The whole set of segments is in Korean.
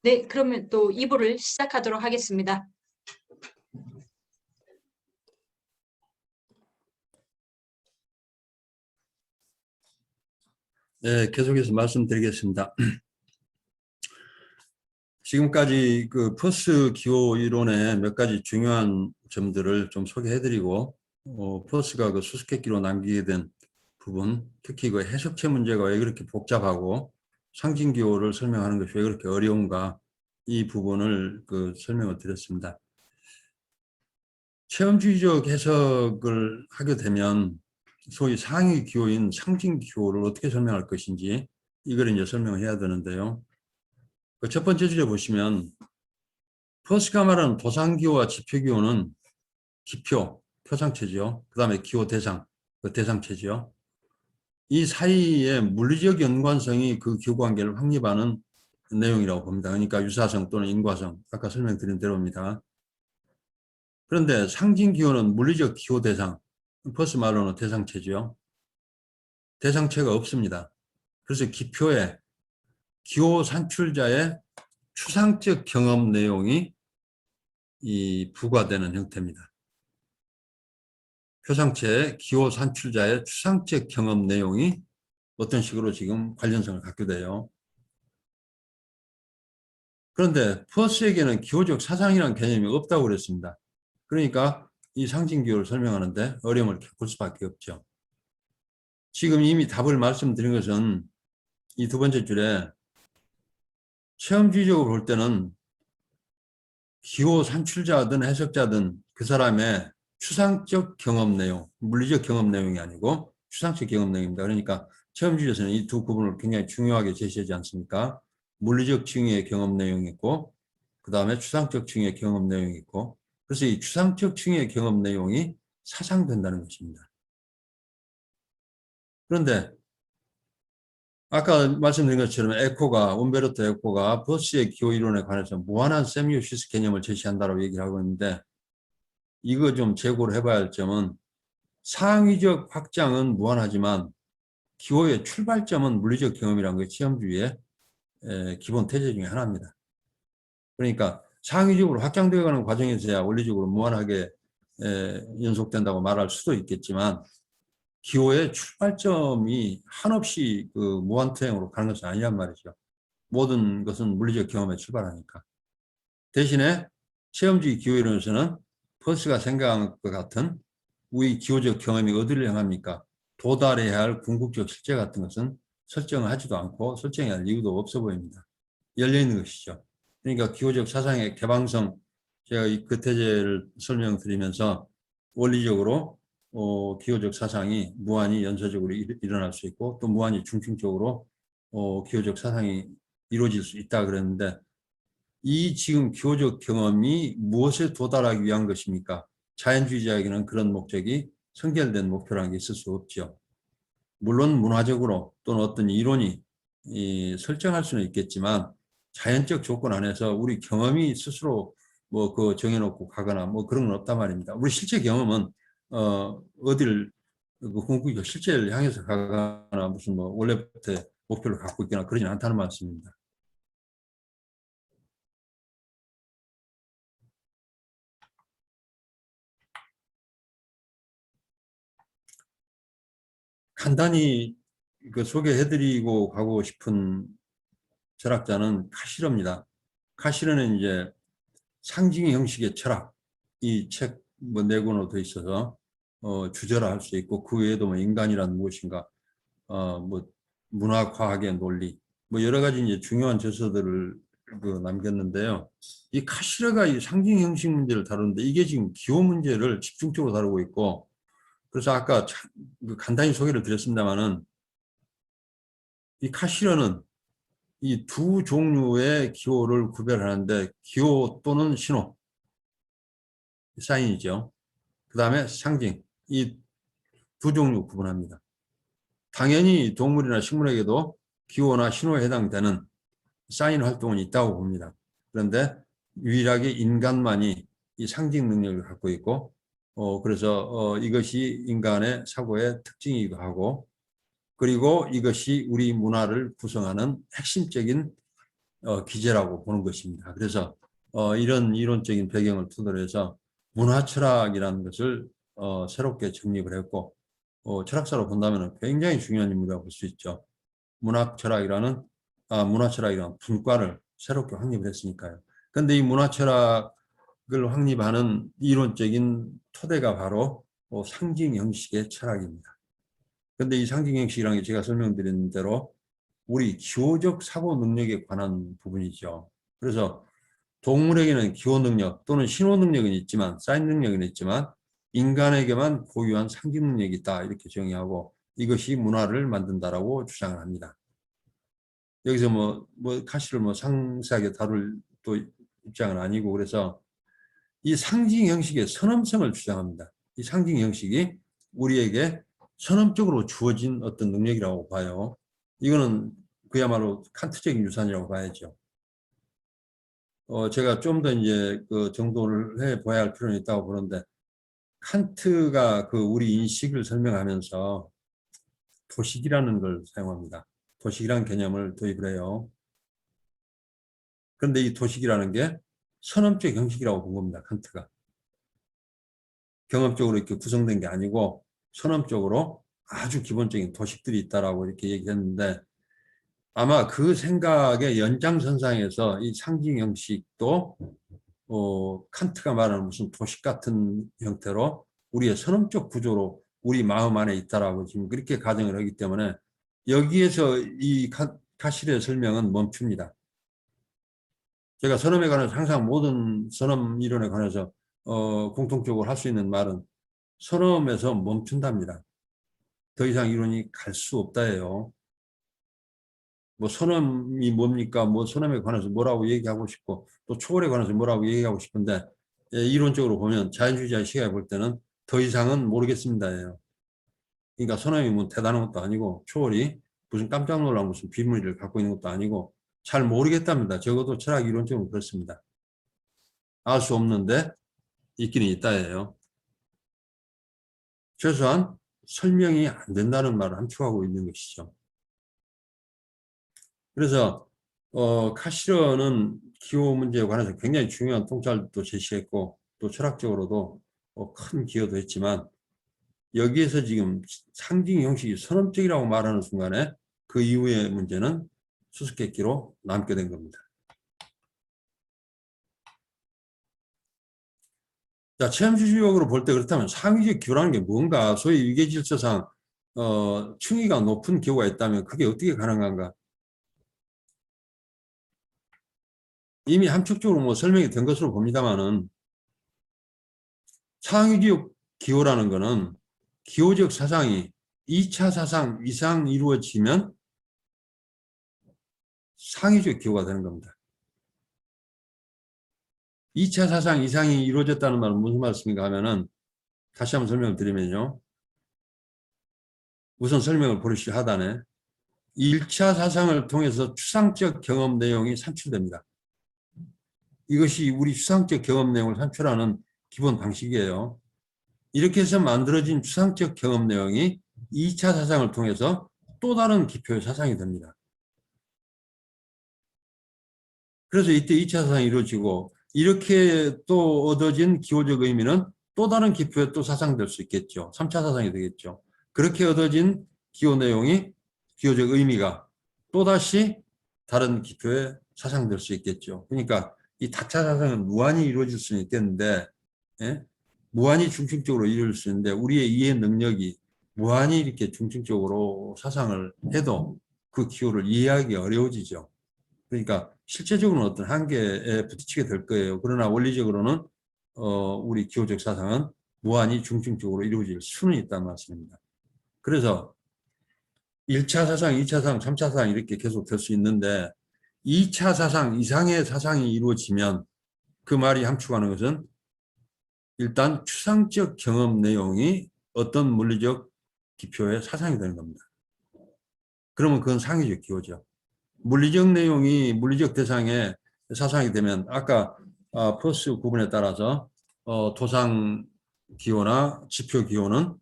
네, 그러면 또 2부를 시작하도록 하겠습니다. 네, 계속해서 말씀드리겠습니다. 지금까지 그 퍼스 기호 이론의 몇 가지 중요한 점들을 좀 소개해드리고, 퍼스가 그 수수께끼로 남기게 된 부분, 특히 그 해석체 문제가 왜 그렇게 복잡하고 상징 기호를 설명하는 것이 왜 그렇게 어려운가, 이 부분을 그 설명을 드렸습니다. 체험주의적 해석을 하게 되면 소위 상위 기호인 상징 기호를 어떻게 설명할 것인지 이걸 이제 설명을 해야 되는데요. 그 첫 번째 주제 보시면 퍼스가 말하는 도상기호와 지표기호는 기표, 표상체죠. 그 다음에 기호 대상, 그 대상체죠. 이 사이에 물리적 연관성이 그 기호관계를 확립하는 내용이라고 봅니다. 그러니까 유사성 또는 인과성, 아까 설명드린 대로입니다. 그런데 상징기호는 물리적 기호 대상, 퍼스 말로는 대상체죠. 대상체가 없습니다. 그래서 기표에 기호 산출자의 추상적 경험 내용이 부과되는 형태입니다. 표상체의 기호 산출자의 추상적 경험 내용이 어떤 식으로 지금 관련성을 갖게 돼요. 그런데 퍼스에게는 기호적 사상이라는 개념이 없다고 그랬습니다. 그러니까 이 상징기호를 설명하는데 어려움을 겪을 수밖에 없죠. 지금 이미 답을 말씀드린 것은 이 두 번째 줄에 체험주의적으로 볼 때는 기호 산출자든 해석자든 그 사람의 추상적 경험 내용, 물리적 경험 내용이 아니고 추상적 경험 내용입니다. 그러니까 체험주의에서는 이 두 구분을 굉장히 중요하게 제시하지 않습니까? 물리적 층의 경험 내용이 있고 그 다음에 추상적 층의 경험 내용이 있고, 그래서 이 추상적 층의 경험 내용이 사상된다는 것입니다. 그런데 아까 말씀드린 것처럼 움베르토 에코가 버스의 기호 이론에 관해서 무한한 세미오시스 개념을 제시한다고 얘기를 하고 있는데, 이거 좀 재고를 해봐야 할 점은 상위적 확장은 무한하지만 기호의 출발점은 물리적 경험이라는 게 체험주의의 기본 태제 중에 하나입니다. 그러니까 상위적으로 확장되어가는 과정에서야 원리적으로 무한하게 연속된다고 말할 수도 있겠지만 기호의 출발점이 한없이 그 무한투행으로 가는 것은 아니란 말이죠. 모든 것은 물리적 경험에 출발하니까. 대신에 체험주의 기호이론에서는 퍼스가 생각한 것 같은 우리 기호적 경험이 어디를 향합니까? 도달해야 할 궁극적 실제 같은 것은 설정을 하지도 않고 설정해야 할 이유도 없어 보입니다. 열려있는 것이죠. 그러니까 기호적 사상의 개방성, 제가 그 태제를 설명드리면서 원리적으로 기호적 사상이 무한히 연쇄적으로 일어날 수 있고 또 무한히 중층적으로 기호적 사상이 이루어질 수 있다 그랬는데, 이 지금 기호적 경험이 무엇에 도달하기 위한 것입니까? 자연주의자에게는 그런 목적이 선결된 목표라는 게 있을 수 없죠. 물론 문화적으로 또는 어떤 이론이 설정할 수는 있겠지만 자연적 조건 안에서 우리 경험이 스스로 뭐 그 정해놓고 가거나 뭐 그런 건 없단 말입니다. 우리 실제 경험은 어디를 그 궁극적 실제를 향해서 가거나 무슨 뭐 원래부터 목표를 갖고 있거나 그러지 않다는 말씀입니다. 간단히 그 소개해드리고 가고 싶은 철학자는 카시르입니다. 카시르는 이제 상징 형식의 철학, 이 책 뭐 네 권으로 돼 있어서 주제라 할 수 있고, 그 외에도 뭐 인간이란 무엇인가, 뭐 문화 과학의 논리, 뭐 여러 가지 이제 중요한 저서들을 그 남겼는데요. 이 카시르가 이 상징 형식 문제를 다루는데 이게 지금 기호 문제를 집중적으로 다루고 있고, 그래서 아까 간단히 소개를 드렸습니다만은 이 카시르는 이 두 종류의 기호를 구별하는데 기호 또는 신호, 사인이죠. 그 다음에 상징, 이 두 종류 구분합니다. 당연히 동물이나 식물에게도 기호나 신호에 해당되는 사인 활동은 있다고 봅니다. 그런데 유일하게 인간만이 이 상징 능력을 갖고 있고, 그래서 이것이 인간의 사고의 특징이기도 하고, 그리고 이것이 우리 문화를 구성하는 핵심적인 기제라고 보는 것입니다. 그래서 이런 이론적인 배경을 토대로 해서 문화철학이라는 것을 새롭게 정립을 했고 철학사로 본다면 굉장히 중요한 인물이라고 볼 수 있죠. 문화철학이라는 분과를 새롭게 확립을 했으니까요. 그런데 이 문화철학을 확립하는 이론적인 토대가 바로 상징 형식의 철학입니다. 그런데 이 상징 형식이라는 게 제가 설명드린 대로 우리 기호적 사고 능력에 관한 부분이죠. 그래서 동물에게는 기호 능력 또는 신호 능력은 있지만, 사인 능력은 있지만 인간에게만 고유한 상징 능력이 있다 이렇게 정의하고 이것이 문화를 만든다라고 주장을 합니다. 여기서 카시를 상세하게 다룰 또 입장은 아니고 그래서 이 상징 형식의 선험성을 주장합니다. 이 상징 형식이 우리에게 선험적으로 주어진 어떤 능력이라고 봐요. 이거는 그야말로 칸트적인 유산이라고 봐야죠. 제가 좀 더 이제 그 정도를 해 봐야 할 필요는 있다고 보는데 칸트가 그 우리 인식을 설명하면서 도식이라는 걸 사용합니다. 도식이라는 개념을 도입을 해요. 그런데 이 도식이라는 게 선험적 형식이라고 본 겁니다. 칸트가. 경험적으로 이렇게 구성된 게 아니고 선험적으로 아주 기본적인 도식들이 있다라고 이렇게 얘기했는데 아마 그 생각의 연장선상에서 이 상징 형식도 칸트가 말하는 무슨 도식 같은 형태로 우리의 선험적 구조로 우리 마음 안에 있다라고 지금 그렇게 가정을 하기 때문에 여기에서 이 카실의 설명은 멈춥니다. 제가 선험에 관해서 항상 모든 선험 이론에 관해서 공통적으로 할 수 있는 말은 선험에서 멈춘답니다. 더 이상 이론이 갈 수 없다예요. 선험이 뭡니까? 선험에 관해서 뭐라고 얘기하고 싶고 또 초월에 관해서 뭐라고 얘기하고 싶은데 이론적으로 보면 자연주의자의 시각에 볼 때는 더 이상은 모르겠습니다예요. 그러니까 선험이 대단한 것도 아니고 초월이 무슨 깜짝 놀랄 무슨 비밀을 갖고 있는 것도 아니고 잘 모르겠답니다. 적어도 철학 이론적으로 그렇습니다. 알 수 없는데 있기는 있다예요. 최소한 설명이 안 된다는 말을 함축하고 있는 것이죠. 그래서 카시러는 기호 문제에 관해서 굉장히 중요한 통찰도 제시했고 또 철학적으로도 큰 기여도 했지만 여기에서 지금 상징 형식이 선험적이라고 말하는 순간에 그 이후의 문제는 수수께끼로 남게 된 겁니다. 자, 체험주의적으로 볼 때 그렇다면 상위적 기호라는 게 뭔가 소위 위계질서상 층위가 높은 기호가 있다면 그게 어떻게 가능한가? 이미 함축적으로 설명이 된 것으로 봅니다만은 상위적 기호라는 것은 기호적 사상이 2차 사상 이상 이루어지면 상위적 기호가 되는 겁니다. 2차 사상 이상이 이루어졌다는 말은 무슨 말씀인가 하면은 다시 한번 설명을 드리면요. 우선 설명을 보시죠. 하단에 1차 사상을 통해서 추상적 경험 내용이 산출됩니다. 이것이 우리 추상적 경험 내용을 산출하는 기본 방식이에요. 이렇게 해서 만들어진 추상적 경험 내용이 2차 사상을 통해서 또 다른 기표의 사상이 됩니다. 그래서 이때 2차 사상이 이루어지고 이렇게 또 얻어진 기호적 의미는 또 다른 기표의 또 사상될 수 있겠죠. 3차 사상이 되겠죠. 그렇게 얻어진 기호 내용이 기호적 의미가 또다시 다른 기표의 사상될 수 있겠죠. 그러니까 이 다차 사상은 무한히 이루어질 수는 있겠는데 무한히 중층적으로 이루어질 수 있는데 우리의 이해 능력이 무한히 이렇게 중층적으로 사상을 해도 그 기호를 이해하기 어려워지죠. 그러니까 실제적으로는 어떤 한계에 부딪히게 될 거예요. 그러나 원리적으로는 우리 기호적 사상은 무한히 중층적으로 이루어질 수는 있다는 말씀입니다. 그래서 1차 사상, 2차 사상, 3차 사상 이렇게 계속 될 수 있는데 2차 사상 이상의 사상이 이루어지면 그 말이 함축하는 것은 일단 추상적 경험 내용이 어떤 물리적 기표의 사상이 되는 겁니다. 그러면 그건 상위적 기호죠. 물리적 내용이 물리적 대상의 사상이 되면 아까 포스 구분에 따라서 도상 기호나 지표 기호는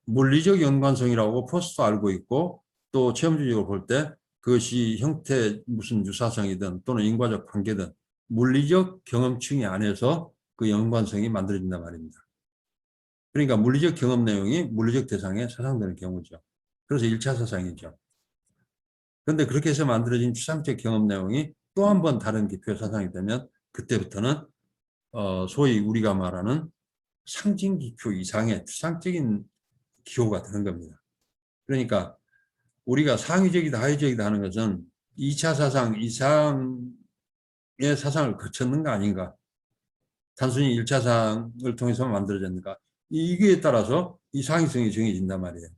물리적 연관성이라고 포스도 알고 있고 또 체험주의적으로 볼 때 그것이 형태 무슨 유사성이든 또는 인과적 관계든 물리적 경험층이 안에서 그 연관성이 만들어진단 말입니다. 그러니까 물리적 경험 내용이 물리적 대상에 사상되는 경우죠. 그래서 1차 사상이죠. 그런데 그렇게 해서 만들어진 추상적 경험 내용이 또 한 번 다른 기표의 사상이 되면 그때부터는 소위 우리가 말하는 상징 기표 이상의 추상적인 기호가 되는 겁니다. 그러니까 우리가 상위적이다 하위적이다 하는 것은 2차 사상 이상의 사상을 거쳤는가 아닌가, 단순히 1차 사상을 통해서 만들어졌는가, 이게 따라서 이 상위성이 정해진단 말이에요.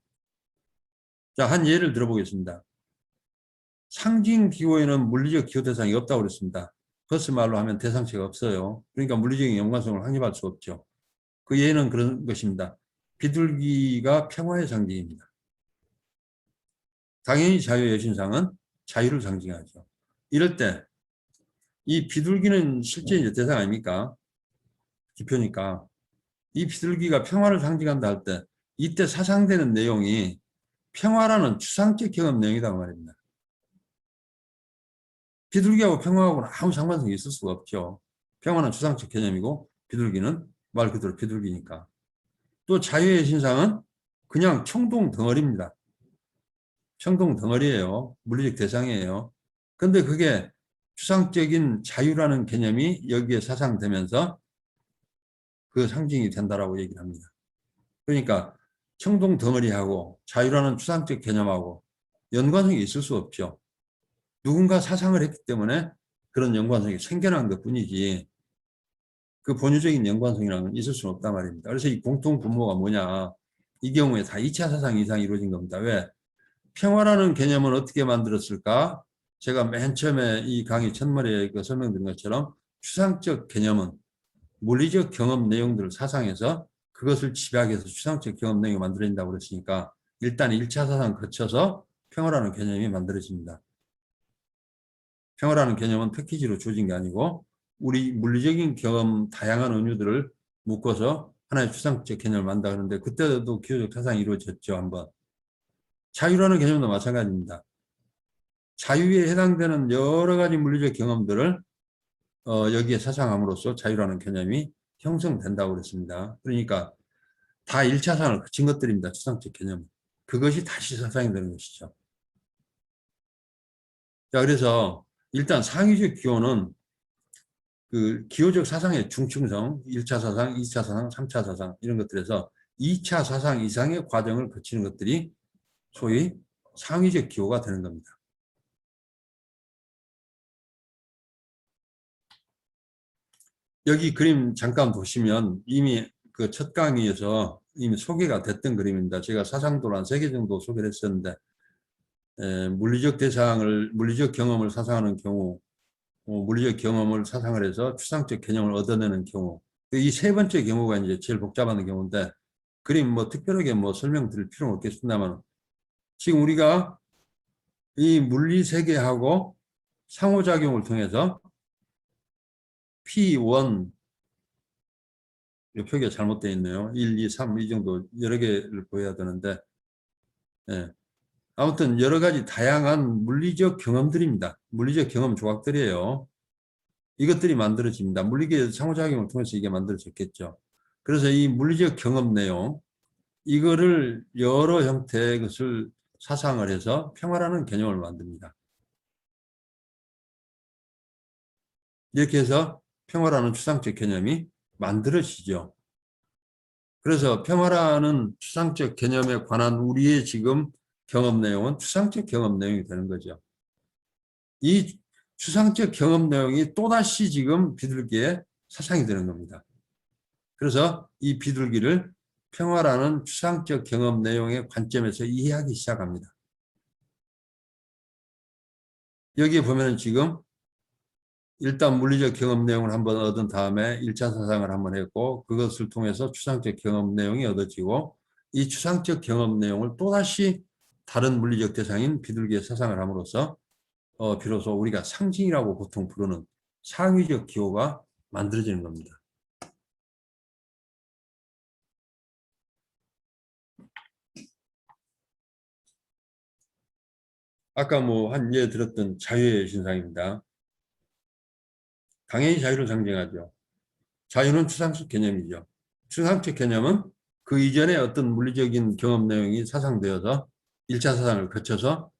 자, 한 예를 들어보겠습니다. 상징 기호에는 물리적 기호 대상이 없다고 그랬습니다. 그것을 말로 하면 대상체가 없어요. 그러니까 물리적인 연관성을 확립할 수 없죠. 그 예는 그런 것입니다. 비둘기가 평화의 상징입니다. 당연히 자유의 여신상은 자유를 상징하죠. 이럴 때 이 비둘기는 실제 이제 대상 아닙니까? 기표니까. 이 비둘기가 평화를 상징한다 할 때 이때 사상되는 내용이 평화라는 추상적 경험 내용이라고 말입니다. 비둘기하고 평화하고는 아무 상관성이 있을 수가 없죠. 평화는 추상적 개념이고 비둘기는 말 그대로 비둘기니까. 또 자유의 신상은 그냥 청동 덩어리입니다. 청동 덩어리예요. 물리적 대상이에요. 근데 그게 추상적인 자유라는 개념이 여기에 사상되면서 그 상징이 된다라고 얘기를 합니다. 그러니까 청동 덩어리하고 자유라는 추상적 개념하고 연관성이 있을 수 없죠. 누군가 사상을 했기 때문에 그런 연관성이 생겨난 것뿐이지 그 본유적인 연관성이라는 건 있을 수는 없단 말입니다. 그래서 이 공통 분모가 뭐냐, 이 경우에 다 2차 사상 이상이 이루어진 겁니다. 왜? 평화라는 개념은 어떻게 만들었을까? 제가 맨 처음에 이 강의 첫머리에 설명드린 것처럼 추상적 개념은 물리적 경험 내용들을 사상해서 그것을 집약해서 추상적 경험 내용이 만들어진다고 그랬으니까 일단 1차 사상 거쳐서 평화라는 개념이 만들어집니다. 평화라는 개념은 패키지로 주어진 게 아니고 우리 물리적인 경험 다양한 은유들을 묶어서 하나의 추상적 개념을 만든다는데 그때도 기호적 사상이 이루어졌죠. 한번. 자유라는 개념도 마찬가지입니다. 자유에 해당되는 여러 가지 물리적 경험들을 여기에 사상함으로써 자유라는 개념이 형성된다고 그랬습니다. 그러니까 다 1차 사상을 거친 것들입니다. 추상적 개념. 그것이 다시 사상이 되는 것이죠. 자, 그래서 일단 상위적 기호는 그 기호적 사상의 중층성, 1차 사상, 2차 사상, 3차 사상 이런 것들에서 2차 사상 이상의 과정을 거치는 것들이 소위 상위적 기호가 되는 겁니다. 여기 그림 잠깐 보시면 이미 그 첫 강의에서 이미 소개가 됐던 그림입니다. 제가 사상도를 한 3개 정도 소개를 했었는데 물리적 대상을, 물리적 경험을 사상하는 경우, 물리적 경험을 사상을 해서 추상적 개념을 얻어내는 경우, 이 세 번째 경우가 이제 제일 복잡한 경우인데 그림 뭐 특별하게 뭐 설명드릴 필요는 없겠습니다만 지금 우리가 이 물리 세계하고 상호작용을 통해서 P1, 이 표기가 잘못되어 있네요. 1, 2, 3 이 정도 여러 개를 보여야 되는데 예. 아무튼 여러 가지 다양한 물리적 경험들입니다. 물리적 경험 조각들이에요. 이것들이 만들어집니다. 물리계의 상호작용을 통해서 이게 만들어졌겠죠. 그래서 이 물리적 경험 내용, 이거를 여러 형태의 것을 사상을 해서 평화라는 개념을 만듭니다. 이렇게 해서 평화라는 추상적 개념이 만들어지죠. 그래서 평화라는 추상적 개념에 관한 우리의 지금 경험 내용은 추상적 경험 내용이 되는 거죠. 이 추상적 경험 내용이 또다시 지금 비둘기의 사상이 되는 겁니다. 그래서 이 비둘기를 평화라는 추상적 경험 내용의 관점에서 이해하기 시작합니다. 여기에 보면 지금 일단 물리적 경험 내용을 한번 얻은 다음에 1차 사상을 한번 했고 그것을 통해서 추상적 경험 내용이 얻어지고 이 추상적 경험 내용을 또다시 다른 물리적 대상인 비둘기의 사상을 함으로써 비로소 우리가 상징이라고 보통 부르는 상위적 기호가 만들어지는 겁니다. 아까 뭐 한 예 들었던 자유의 신상입니다. 당연히 자유를 상징하죠. 자유는 추상적 개념이죠. 추상적 개념은 그 이전에 어떤 물리적인 경험 내용이 사상되어서 1차 사상을 거쳐서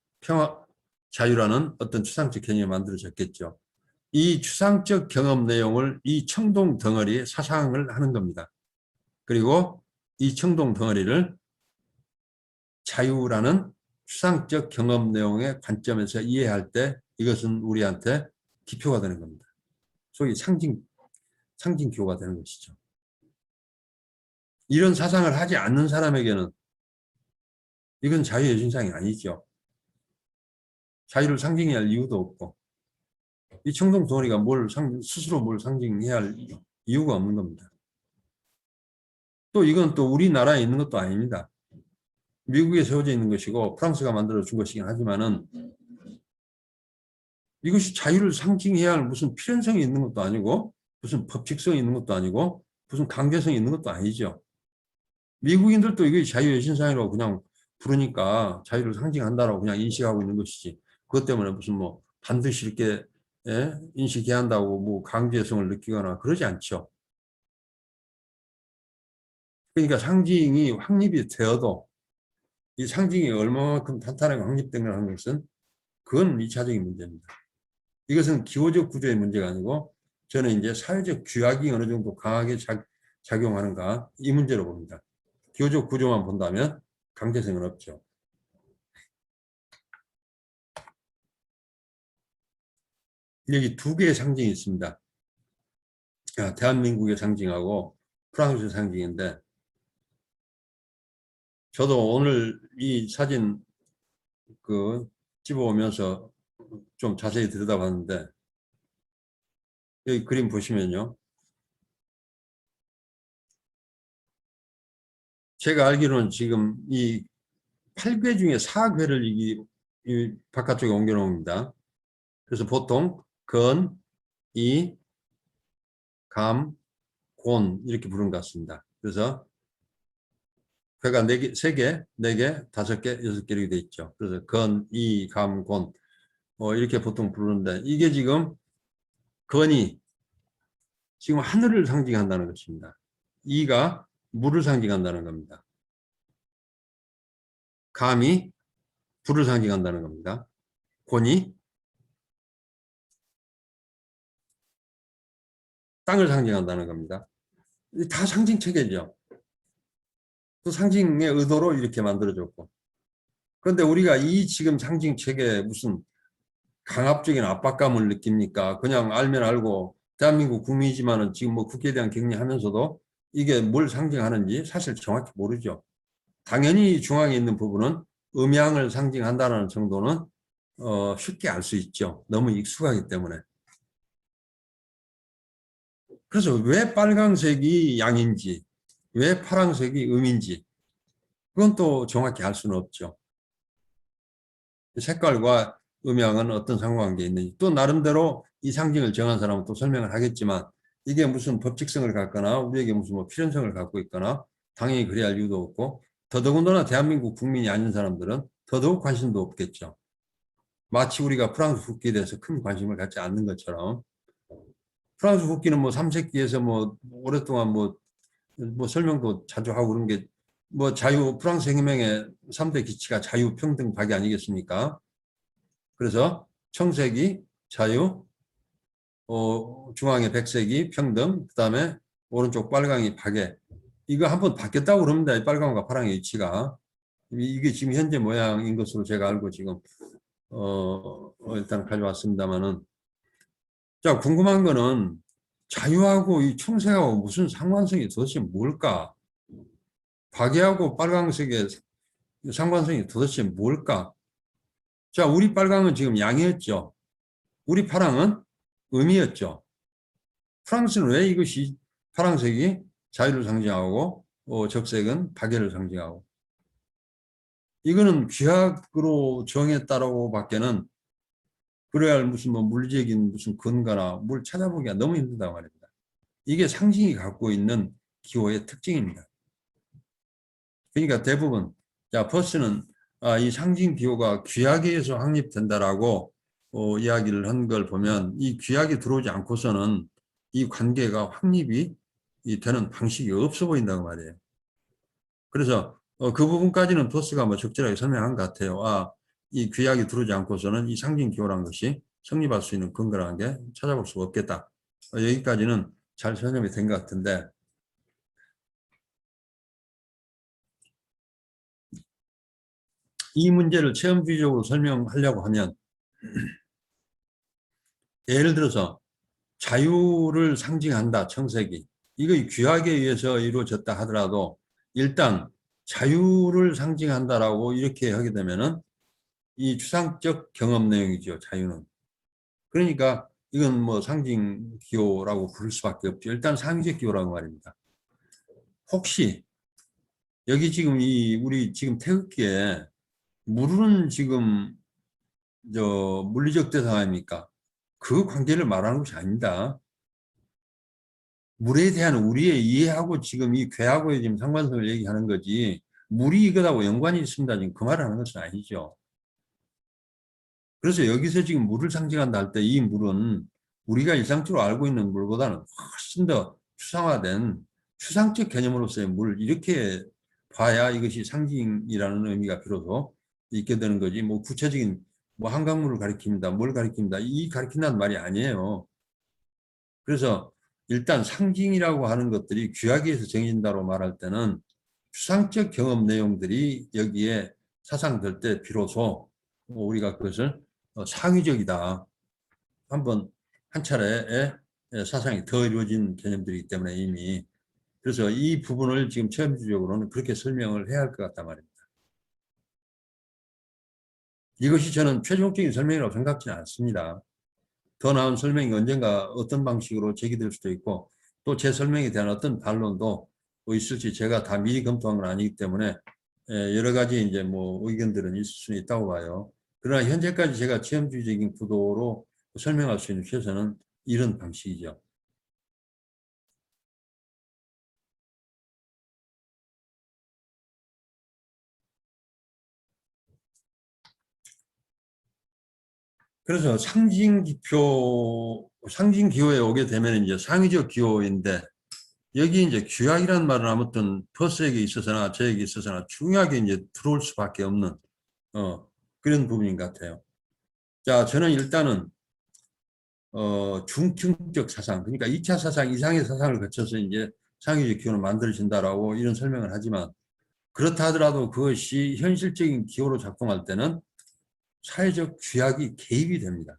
자유라는 어떤 추상적 개념이 만들어졌겠죠. 이 추상적 경험 내용을 이 청동 덩어리에 사상을 하는 겁니다. 그리고 이 청동 덩어리를 자유라는 추상적 경험 내용의 관점에서 이해할 때 이것은 우리한테 기표가 되는 겁니다. 소위 상징교가 되는 것이죠. 이런 사상을 하지 않는 사람에게는 이건 자유의 신상이 아니죠. 자유를 상징해야 할 이유도 없고 이 청동 덩어리가 스스로 뭘 상징해야 할 이유가 없는 겁니다. 또 이건 또 우리나라에 있는 것도 아닙니다. 미국에 세워져 있는 것이고 프랑스가 만들어 준 것이긴 하지만은 이것이 자유를 상징해야 할 무슨 필연성이 있는 것도 아니고 무슨 법칙성이 있는 것도 아니고 무슨 강제성이 있는 것도 아니죠. 미국인들도 이게 자유의 신상이라고 그냥 부르니까 자유를 상징한다라고 그냥 인식하고 있는 것이지. 그것 때문에 무슨 뭐 반드시 이렇게 인식해야 한다고 뭐 강제성을 느끼거나 그러지 않죠. 그러니까 상징이 확립이 되어도 이 상징이 얼마만큼 탄탄하게 확립된가 하는 것은 그건 2차적인 문제입니다. 이것은 기호적 구조의 문제가 아니고 저는 이제 사회적 규약이 어느 정도 강하게 작용하는가 이 문제로 봅니다. 기호적 구조만 본다면 강제성은 없죠. 여기 두 개의 상징이 있습니다. 대한민국의 상징하고 프랑스의 상징인데 저도 오늘 이 사진 집어오면서 좀 자세히 들여다봤는데 여기 그림 보시면요. 제가 알기로는 지금 이 8궤 중에 4궤를 이 바깥쪽에 옮겨 놓습니다. 그래서 보통 건, 이, 감, 곤 이렇게 부르는 것 같습니다. 그래서 궤가 4개, 3개, 4개, 5개, 6개 이렇게 돼 있죠. 그래서 건, 이, 감, 곤 이렇게 보통 부르는데 이게 지금 건이 지금 하늘을 상징한다는 것입니다. 이가 물을 상징한다는 겁니다. 감이 불을 상징한다는 겁니다. 곤이 땅을 상징한다는 겁니다. 다 상징 체계죠. 또 상징의 의도로 이렇게 만들어졌고. 그런데 우리가 이 지금 상징 체계에 무슨 강압적인 압박감을 느낍니까? 그냥 알면 알고 대한민국 국민이지만은 지금 뭐 국회에 대한 격리하면서도 이게 뭘 상징하는지 사실 정확히 모르죠. 당연히 중앙에 있는 부분은 음양을 상징한다는 정도는 쉽게 알 수 있죠. 너무 익숙하기 때문에. 그래서 왜 빨강색이 양인지, 왜 파란색이 음인지, 그건 또 정확히 알 수는 없죠. 색깔과 음양은 어떤 상관관계에 있는지, 또 나름대로 이 상징을 정한 사람은 또 설명을 하겠지만, 이게 무슨 법칙성을 갖거나, 우리에게 무슨 뭐 필연성을 갖고 있거나, 당연히 그래야 할 이유도 없고, 더더군다나 대한민국 국민이 아닌 사람들은 더더욱 관심도 없겠죠. 마치 우리가 프랑스 국기에 대해서 큰 관심을 갖지 않는 것처럼, 프랑스 국기는 뭐 삼색기에서 뭐 오랫동안 뭐 설명도 자주 하고 그런 게 뭐 프랑스 혁명의 3대 기치가 자유, 평등, 박이 아니겠습니까? 그래서 청색이 자유, 중앙에 백색이 평등, 그 다음에 오른쪽 빨강이 박애. 이거 한번 바뀌었다고 그럽니다. 빨강과 파랑의 위치가. 이게 지금 현재 모양인 것으로 제가 알고 지금 일단 가져왔습니다만은 자, 궁금한 거는 자유하고 이 청색하고 무슨 상관성이 도대체 뭘까? 박애하고 빨강색의 상관성이 도대체 뭘까? 자, 우리 빨강은 지금 양이었죠. 우리 파랑은 음이었죠. 프랑스는 왜 이것이 파랑색이 자유를 상징하고 적색은 박애를 상징하고 이거는 규약으로 정했다라고 밖에는 그래야 할 무슨 뭐 물리적인 무슨 근거나 뭘 찾아보기가 너무 힘들다 말입니다. 이게 상징이 갖고 있는 기호의 특징입니다. 그러니까 대부분 자 버스는 이 상징 기호가 규약에 의해서 확립된다라고 이야기를 한 걸 보면 이 규약이 들어오지 않고서는 이 관계가 확립이 되는 방식이 없어 보인다고 말이에요. 그래서 그 부분까지는 보스가 뭐 적절하게 설명한 것 같아요. 이 규약이 들어오지 않고서는 이 상징 기호란 것이 성립할 수 있는 근거라는 게 찾아볼 수가 없겠다. 여기까지는 잘 설명이 된 것 같은데, 이 문제를 체험주의적으로 설명하려고 하면 예를 들어서 자유를 상징한다, 청색이. 이거 규약에 의해서 이루어졌다 하더라도 일단 자유를 상징한다라고 이렇게 하게 되면은 이 추상적 경험 내용이죠, 자유는. 그러니까 이건 뭐 상징 기호라고 부를 수밖에 없죠. 일단 상징적 기호라고 말입니다. 혹시 여기 지금 우리 지금 태극기에 물은 지금 물리적 대상 아닙니까? 그 관계를 말하는 것이 아닙니다. 물에 대한 우리의 이해하고 지금 이 괴하고의 지금 상관성을 얘기하는 거지, 물이 이것하고 연관이 있습니다. 지금 그 말을 하는 것은 아니죠. 그래서 여기서 지금 물을 상징한다 할 때 이 물은 우리가 일상적으로 알고 있는 물보다는 훨씬 더 추상화된 추상적 개념으로서의 물, 이렇게 봐야 이것이 상징이라는 의미가 비로소 있게 되는 거지, 뭐 구체적인 뭐 한강물을 가리킵니다, 뭘 가리킵니다, 이 가리킨다는 말이 아니에요. 그래서 일단 상징이라고 하는 것들이 규약에서 정해진다고 말할 때는 추상적 경험 내용들이 여기에 사상될 때 비로소 우리가 그것을 상위적이다. 한 차례에 사상이 더 이루어진 개념들이기 때문에 이미, 그래서 이 부분을 지금 체험주의적으로는 그렇게 설명을 해야 할 것 같단 말입니다. 이것이 저는 최종적인 설명이라고 생각지는 않습니다. 더 나은 설명이 언젠가 어떤 방식으로 제기될 수도 있고, 또 제 설명에 대한 어떤 반론도 있을지 제가 다 미리 검토한 건 아니기 때문에 여러 가지 이제 뭐 의견들은 있을 수 있다고 봐요. 그러나 현재까지 제가 체험주의적인 구도로 설명할 수 있는 최선은 이런 방식이죠. 그래서 상징 기호에 오게 되면 이제 상위적 기호인데, 여기 이제 규약이라는 말은 아무튼 퍼스에게 있어서나 저에게 있어서나 중요하게 이제 들어올 수밖에 없는 그런 부분인 것 같아요. 자, 저는 일단은 중층적 사상, 그러니까 2차 사상 이상의 사상을 거쳐서 이제 상위적 기호는 만들어진다라고 이런 설명을 하지만, 그렇다 하더라도 그것이 현실적인 기호로 작동할 때는 사회적 규약이 개입이 됩니다.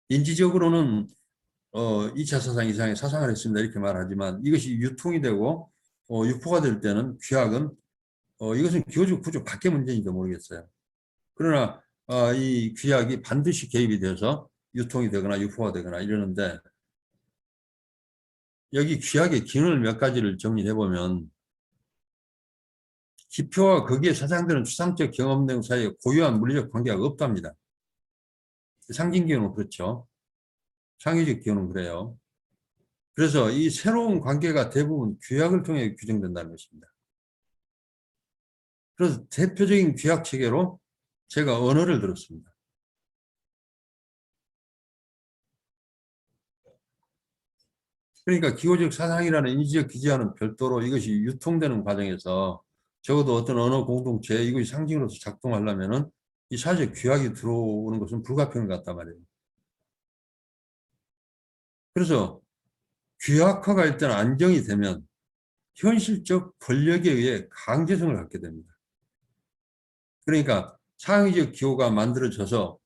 인지적으로는 2차 사상 이상의 사상을 했습니다 이렇게 말하지만, 이것이 유통이 되고 유포가 될 때는 규약은 이것은 기호적 구조 밖의 문제인지도 모르겠어요. 그러나 이 규약이 반드시 개입이 돼서 유통이 되거나 유포가 되거나 이러는데, 여기 규약의 기능을 몇 가지를 정리해 보면, 기표와 거기에 사상되는 추상적 경험 등 사이에 고유한 물리적 관계가 없답니다. 상징 기호는 그렇죠. 상위적 기호는 그래요. 그래서 이 새로운 관계가 대부분 규약을 통해 규정된다는 것입니다. 그래서 대표적인 규약 체계로 제가 언어를 들었습니다. 그러니까 기호적 사상이라는 인지적 기제와는 별도로 이것이 유통되는 과정에서 적어도 어떤 언어 공동체, 이것이 상징으로서 작동하려면은 이 사회적 규약이 들어오는 것은 불가피한 것 같단 말이에요. 그래서 규약화가 일단 안정이 되면 현실적 권력에 의해 강제성을 갖게 됩니다. 그러니까 상위적 기호가 만들어져서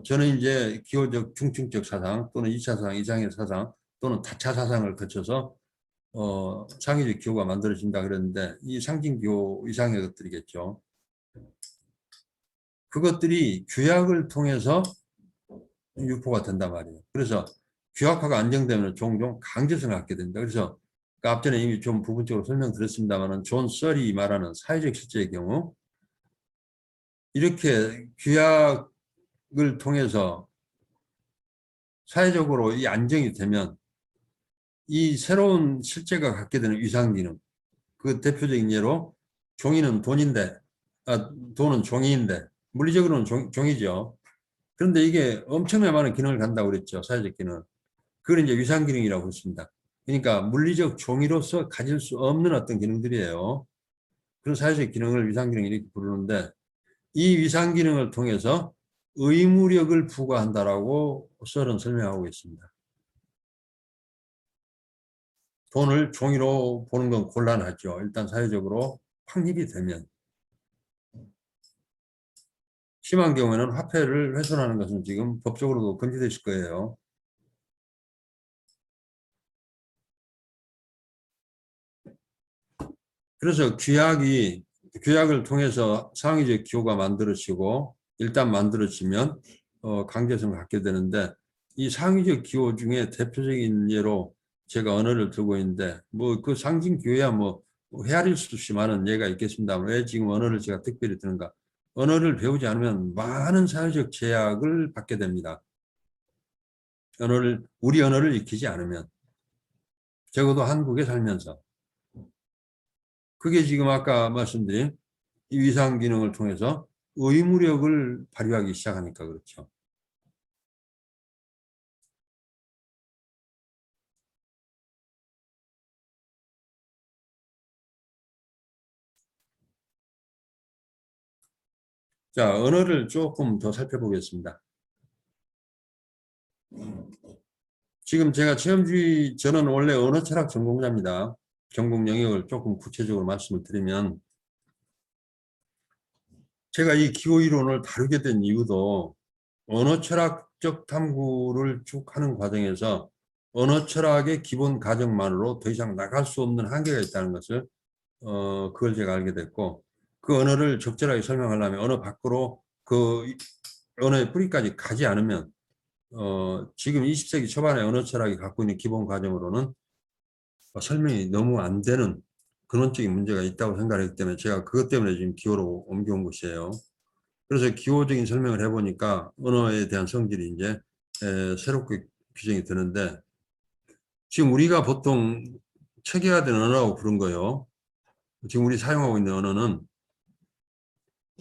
저는 이제 기호적 중층적 사상 또는 2차 사상 이상의 사상 또는 다차 사상을 거쳐서 상위적 기호가 만들어진다 그랬는데, 이 상징 기호 이상의 것들이겠죠. 그것들이 규약을 통해서 유포가 된단 말이에요. 그래서 규약화가 안정되면 종종 강제성을 갖게 된다. 그래서 그 앞전에 이미 좀 부분적으로 설명드렸습니다만은 존 썰이 말하는 사회적 실제의 경우, 이렇게 규약을 통해서 사회적으로 이 안정이 되면 이 새로운 실제가 갖게 되는 위상 기능, 그 대표적인 예로 종이는 돈인데, 돈은 종이인데, 물리적으로는 종이죠. 그런데 이게 엄청나게 많은 기능을 간다고 그랬죠. 사회적 기능. 그걸 이제 위상 기능이라고 했습니다. 그러니까 물리적 종이로서 가질 수 없는 어떤 기능들이에요. 그런 사회적 기능을 위상 기능 이렇게 부르는데, 이 위상 기능을 통해서 의무력을 부과한다라고 썰은 설명하고 있습니다. 돈을 종이로 보는 건 곤란하죠. 일단 사회적으로 확립이 되면. 심한 경우에는 화폐를 훼손하는 것은 지금 법적으로도 금지되실 거예요. 그래서 규약을 통해서 상위적 기호가 만들어지고 일단 만들어지면 강제성을 갖게 되는데 이 상위적 기호 중에 대표적인 예로 제가 언어를 들고 있는데 뭐 그 상징 기호야 뭐 헤아릴 수 없이 많은 예가 있겠습니다만 왜 지금 언어를 제가 특별히 드는가? 언어를 배우지 않으면 많은 사회적 제약을 받게 됩니다. 우리 언어를 익히지 않으면 적어도 한국에 살면서 그게 지금 아까 말씀드린 이 위상 기능을 통해서 의무력을 발휘하기 시작하니까 그렇죠. 자, 언어를 조금 더 살펴보겠습니다. 지금 제가 저는 원래 언어 철학 전공자입니다. 전공 영역을 조금 구체적으로 말씀을 드리면 제가 이 기호 이론을 다루게 된 이유도 언어 철학적 탐구를 쭉 하는 과정에서 언어 철학의 기본 가정만으로 더 이상 나갈 수 없는 한계가 있다는 것을 그걸 제가 알게 됐고 그 언어를 적절하게 설명하려면 언어 밖으로 그 언어의 뿌리까지 가지 않으면 지금 20세기 초반에 언어 철학이 갖고 있는 기본 과정으로는 설명이 너무 안 되는 근원적인 문제가 있다고 생각했기 때문에 제가 그것 때문에 지금 기호로 옮겨온 것이에요. 그래서 기호적인 설명을 해보니까 언어에 대한 성질이 이제 새롭게 규정이 되는데 지금 우리가 보통 체계화된 언어라고 부른 거예요. 지금 우리 사용하고 있는 언어는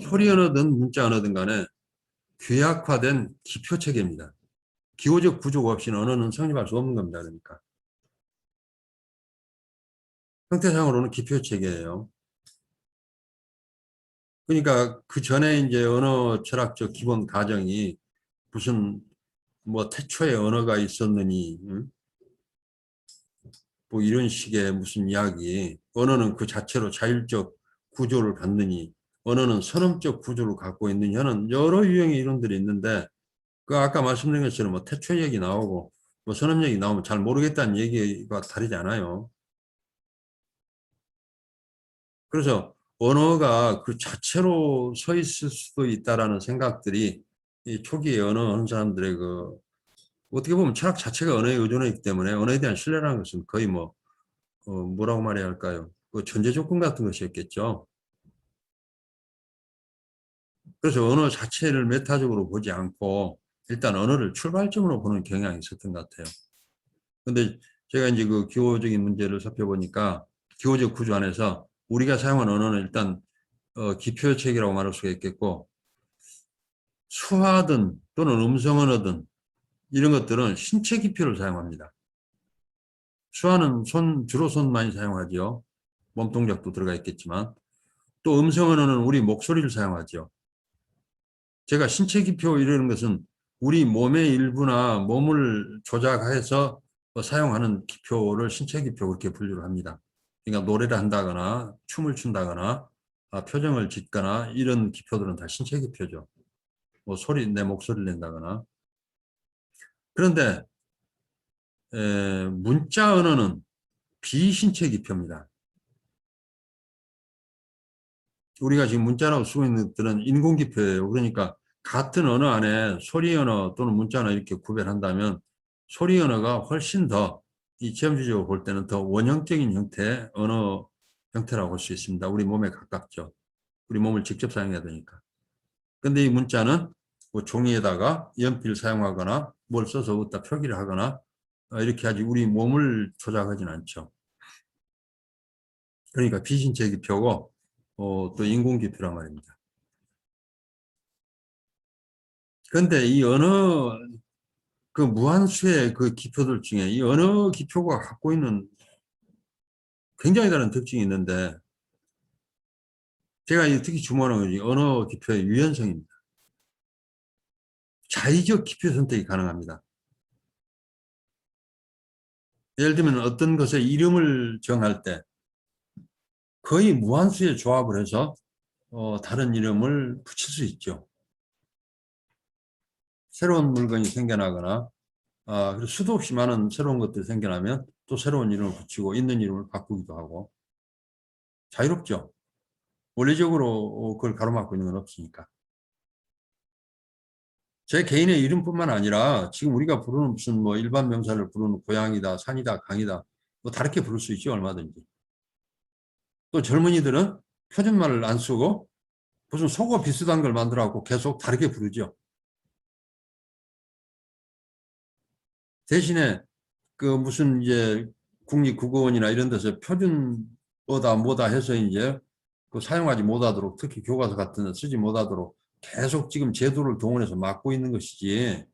소리 언어든 문자 언어든 간에 규약화된 기표 체계입니다. 기호적 구조가 없이는 언어는 성립할 수 없는 겁니다. 그러니까 형태상으로는 기표 체계예요. 그러니까 그 전에 이제 언어 철학적 기본 가정이 무슨 뭐 태초에 언어가 있었느니 뭐 이런 식의 무슨 이야기 언어는 그 자체로 자율적 구조를 갖느니 언어는 선언적 구조를 갖고 있는 하는 여러 유형의 이론들이 있는데 그 아까 말씀드린 것처럼 뭐 태초 얘기 나오고 뭐 선언 얘기 나오면 잘 모르겠다는 얘기가 다르지 않아요. 그래서 언어가 그 자체로 서 있을 수도 있다라는 생각들이 이 초기에 언어 하는 사람들의 그 어떻게 보면 철학 자체가 언어에 의존하기 때문에 언어에 대한 신뢰라는 것은 거의 뭐 뭐라고 말해야 할까요? 그 전제 조건 같은 것이었겠죠. 그래서 언어 자체를 메타적으로 보지 않고 일단 언어를 출발점으로 보는 경향이 있었던 것 같아요. 근데 제가 이제 그 기호적인 문제를 살펴보니까 기호적 구조 안에서 우리가 사용하는 언어는 일단 기표체계라고 말할 수가 있겠고 수화든 또는 음성 언어든 이런 것들은 신체 기표를 사용합니다. 수화는 주로 손 많이 사용하죠. 몸 동작도 들어가 있겠지만 또 음성 언어는 우리 목소리를 사용하죠. 제가 신체 기표 이러는 것은 우리 몸의 일부나 몸을 조작해서 사용하는 기표를 신체 기표 그렇게 분류를 합니다. 그러니까 노래를 한다거나 춤을 춘다거나 표정을 짓거나 이런 기표들은 다 신체 기표죠. 뭐 내 목소리를 낸다거나. 그런데 문자 언어는 비신체 기표입니다. 우리가 지금 문자라고 쓰고 있는 것들은 인공 기표예요. 그러니까 같은 언어 안에 소리 언어 또는 문자 언어 이렇게 구별한다면 소리 언어가 훨씬 더 이 체험주의적으로 볼 때는 더 원형적인 형태의 언어 형태라고 볼 수 있습니다. 우리 몸에 가깝죠. 우리 몸을 직접 사용해야 되니까. 근데 이 문자는 뭐 종이에다가 연필 사용하거나 뭘 써서 어디다 표기를 하거나 이렇게 하지 우리 몸을 조작하진 않죠. 그러니까 비신체 기표고 또 인공기표란 말입니다. 그런데 이 언어 그 무한수의 그 기표들 중에 이 언어 기표가 갖고 있는 굉장히 다른 특징이 있는데 제가 특히 주목하는 것이 언어 기표의 유연성입니다. 자의적 기표 선택이 가능합니다. 예를 들면 어떤 것에 이름을 정할 때 거의 무한수의 조합을 해서 다른 이름을 붙일 수 있죠. 새로운 물건이 생겨나거나 그리고 수도 없이 많은 새로운 것들이 생겨나면 또 새로운 이름을 붙이고 있는 이름을 바꾸기도 하고 자유롭죠. 원리적으로 그걸 가로막고 있는 건 없으니까. 제 개인의 이름뿐만 아니라 지금 우리가 부르는 무슨 뭐 일반 명사를 부르는 고양이다, 산이다, 강이다 뭐 다르게 부를 수 있죠. 얼마든지. 또 젊은이들은 표준말을 안 쓰고 무슨 속어 비슷한 걸 만들어갖고 계속 다르게 부르죠. 대신에 그 무슨 이제 국립국어원이나 이런 데서 표준어다 뭐다 해서 이제 그 사용하지 못하도록 특히 교과서 같은 데 쓰지 못하도록 계속 지금 제도를 동원해서 막고 있는 것이지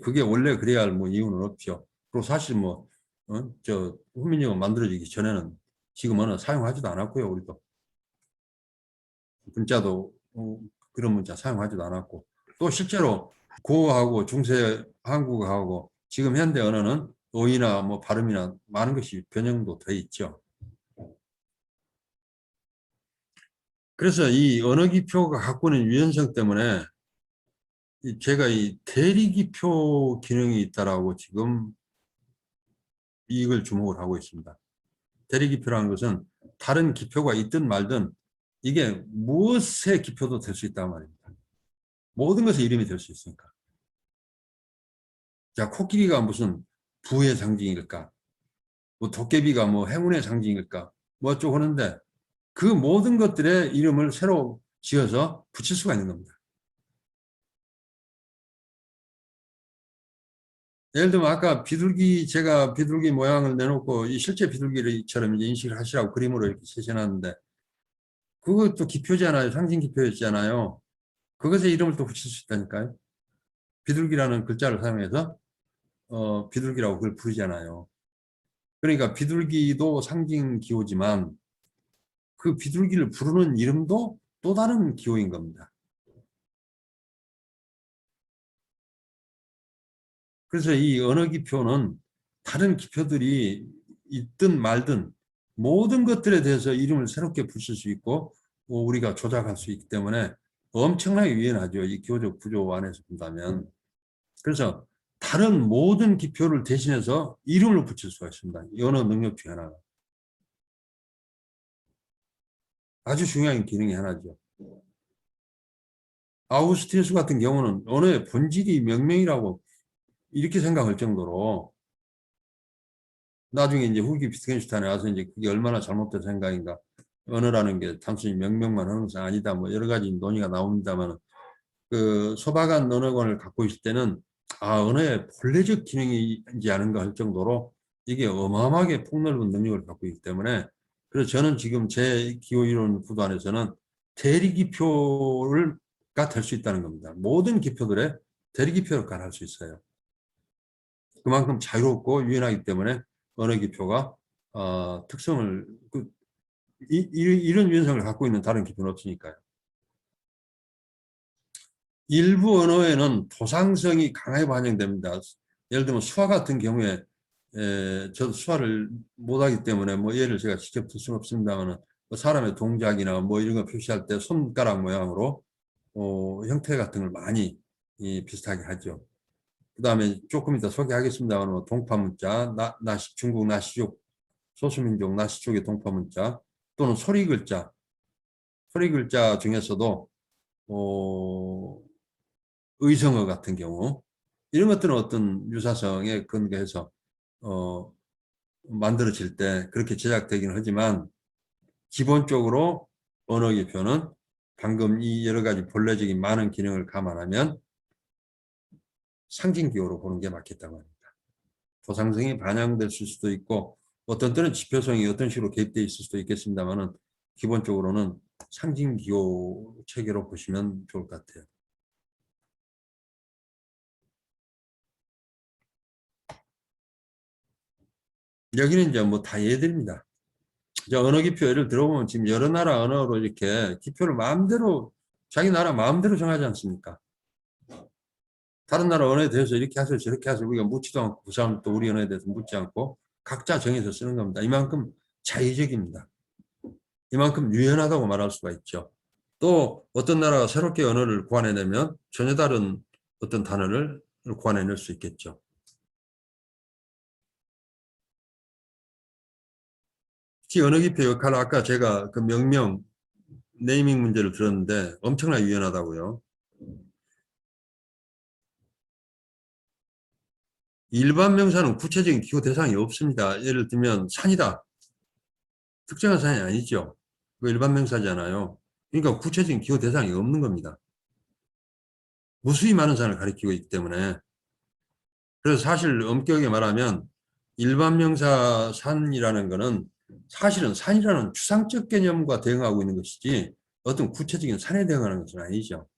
그게 원래 그래야 할 뭐 이유는 없죠. 그리고 사실 뭐 훈민정음 만들어지기 전에는 지금 언어 사용하지도 않았고요. 우리도 문자도 그런 문자 사용하지도 않았고 또 실제로 고어하고 중세 한국어하고 지금 현대 언어는 어휘나 뭐 발음이나 많은 것이 변형도 돼 있죠. 그래서 이 언어기표가 갖고 있는 유연성 때문에 제가 이 대리기표 기능이 있다라고 지금 이걸 주목을 하고 있습니다. 대리기표라는 것은 다른 기표가 있든 말든 이게 무엇의 기표도 될 수 있단 말입니다. 모든 것의 이름이 될 수 있으니까. 자, 코끼리가 무슨 부의 상징일까? 뭐 도깨비가 뭐 행운의 상징일까? 뭐 어쩌고 하는데 그 모든 것들의 이름을 새로 지어서 붙일 수가 있는 겁니다. 예를 들면 아까 비둘기 제가 비둘기 모양을 내놓고 이 실제 비둘기처럼 이제 인식을 하시라고 그림으로 이렇게 제시해놨는데 그것도 기표잖아요. 상징 기표였잖아요. 그것에 이름을 또 붙일 수 있다니까요. 비둘기라는 글자를 사용해서 비둘기라고 그걸 부르잖아요. 그러니까 비둘기도 상징 기호지만 그 비둘기를 부르는 이름도 또 다른 기호인 겁니다. 그래서 이 언어 기표는 다른 기표들이 있든 말든 모든 것들에 대해서 이름을 새롭게 붙일 수 있고 우리가 조작할 수 있기 때문에 엄청나게 유연하죠. 이 기호적 구조 안에서 본다면. 그래서 다른 모든 기표를 대신해서 이름을 붙일 수가 있습니다. 이 언어 능력 중에 하나가. 아주 중요한 기능이 하나죠. 아우구스티누스 같은 경우는 언어의 본질이 명명이라고 이렇게 생각할 정도로 나중에 이제 후기 비트겐슈타인에 와서 이제 그게 얼마나 잘못된 생각인가. 언어라는 게 단순히 명명만 하는 것은 아니다. 뭐 여러 가지 논의가 나옵니다만 그 소박한 언어권을 갖고 있을 때는 언어의 본래적 기능이지 않은가 할 정도로 이게 어마어마하게 폭넓은 능력을 갖고 있기 때문에 그래서 저는 지금 제 기호이론 구도 안에서는 대리기표가 될 수 있다는 겁니다. 모든 기표들의 대리기표 역할을 할 수 있어요. 그만큼 자유롭고 유연하기 때문에 언어 기표가 특성을 이런 유연성을 갖고 있는 다른 기표는 없으니까요. 일부 언어에는 도상성이 강하게 반영됩니다. 예를 들면 수화 같은 경우에 저도 수화를 못하기 때문에 뭐 예를 제가 직접 들 수는 없습니다만 사람의 동작이나 뭐 이런 거 표시할 때 손가락 모양으로 형태 같은 걸 많이 비슷하게 하죠. 그 다음에 조금 이따 소개하겠습니다만 뭐 동파문자, 중국 나시족, 소수민족 나시족의 동파문자 또는 소리글자, 소리글자 중에서도 의성어 같은 경우 이런 것들은 어떤 유사성에 근거해서 만들어질 때 그렇게 제작되기는 하지만 기본적으로 언어기표는 방금 이 여러 가지 본래적인 많은 기능을 감안하면 상징기호로 보는 게 맞겠다고 합니다. 도상성이 반영될 수도 있고 어떤 때는 지표성이 어떤 식으로 개입되어 있을 수도 있겠습니다만은 기본적으로는 상징기호 체계로 보시면 좋을 것 같아요. 여기는 이제 뭐 다 예들입니다. 언어 기표 예를 들어보면 지금 여러 나라 언어로 이렇게 기표를 마음대로 자기 나라 마음대로 정하지 않습니까? 다른 나라 언어에 대해서 이렇게 하세요 저렇게 하세요 우리가 묻지도 않고 그 사람 또 우리 언어에 대해서 묻지 않고 각자 정해서 쓰는 겁니다. 이만큼 자의적입니다. 이만큼 유연하다고 말할 수가 있죠. 또 어떤 나라가 새롭게 언어를 고안해내면 전혀 다른 어떤 단어를 고안해낼 수 있겠죠. 특히 언어 기표 역할을 아까 제가 그 명명 네이밍 문제를 들었는데 엄청나게 유연하다고요. 일반 명사는 구체적인 기호 대상이 없습니다. 예를 들면 산이다. 특정한 산이 아니죠. 그 일반 명사잖아요. 그러니까 구체적인 기호 대상이 없는 겁니다. 무수히 많은 산을 가리키고 있기 때문에. 그래서 사실 엄격하게 말하면 일반 명사 산이라는 것은 사실은 산이라는 추상적 개념과 대응하고 있는 것이지 어떤 구체적인 산에 대응하는 것은 아니죠.